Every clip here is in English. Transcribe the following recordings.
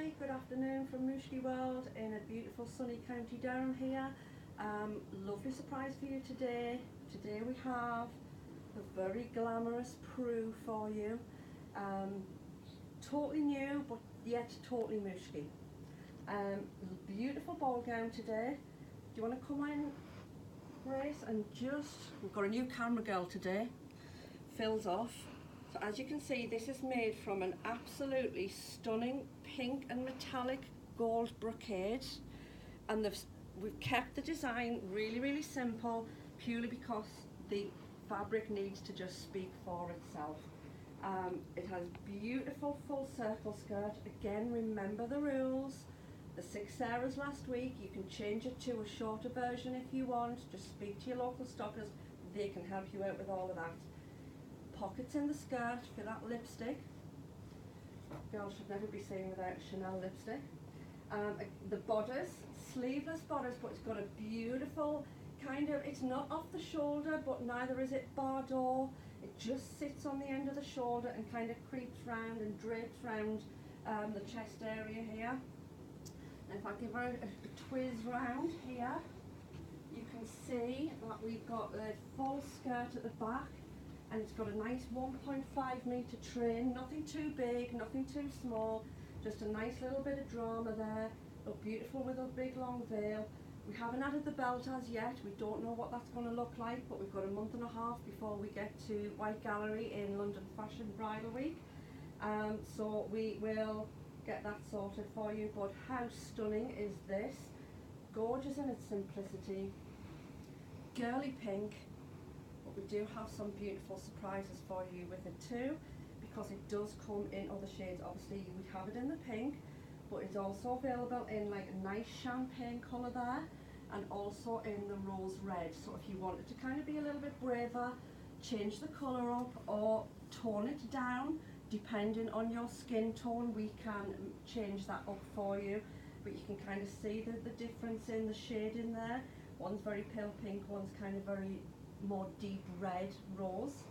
Hi, good afternoon from Mooshki World in a beautiful sunny County Down here. Lovely surprise for you today. Today we have a very glamorous Pru for you. Totally new but yet totally Mooshki. Beautiful ball gown today. Do you want to come in, Grace? And we've got a new camera girl today. Fills off. So as you can see, this is made from an absolutely stunning pink and metallic gold brocade, and we've kept the design really simple, purely because the fabric needs to just speak for itself. It has beautiful full circle skirt. Again, remember the rules. The 6 Sarahs last week, you can change it to a shorter version if you want. Just speak to your local stockers, they can help you out with all of that. Pockets in the skirt for that lipstick. Girls should never be seen without Chanel lipstick. The bodice, sleeveless bodice, but it's got a beautiful kind of, it's not off the shoulder, but neither is it bardot. It just sits on the end of the shoulder and kind of creeps round and drapes round the chest area here. And if I give her a twizz round here, you can see that we've got the full skirt at the back. And it's got a nice 1.5 metre train, nothing too big, nothing too small, just a nice little bit of drama there. Look beautiful with a big long veil. We haven't added the belt as yet, we don't know what that's going to look like, but we've got a month and a half before we get to White Gallery in London Fashion Bridal Week. So we will get that sorted for you, but how stunning is this? Gorgeous in its simplicity, girly pink. But we do have some beautiful surprises for you with it too, because it does come in other shades. Obviously we have it in the pink, but it's also available in like a nice champagne colour there, and also in the rose red. So if you wanted to kind of be a little bit braver, change the colour up or tone it down depending on your skin tone, we can change that up for you. But you can kind of see the difference in the shade in there. One's very pale pink, one's kind of very more deep red rose,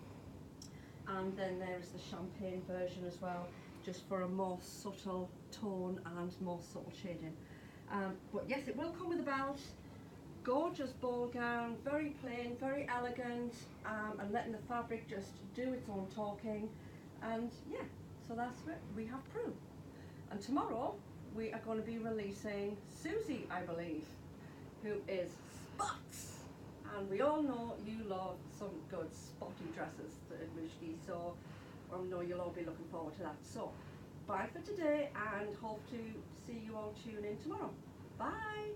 and then there is the champagne version as well, just for a more subtle tone and more subtle shading. But yes, it will come with a belt. Gorgeous ball gown, very plain, very elegant, and letting the fabric just do its own talking. And yeah, so that's it. We have Pru, and tomorrow we are going to be releasing Susie, I believe, who is Spots. And we all know you love some good spotty dresses at Mooshki, so I know you'll all be looking forward to that. So bye for today, and hope to see you all tune in tomorrow. Bye.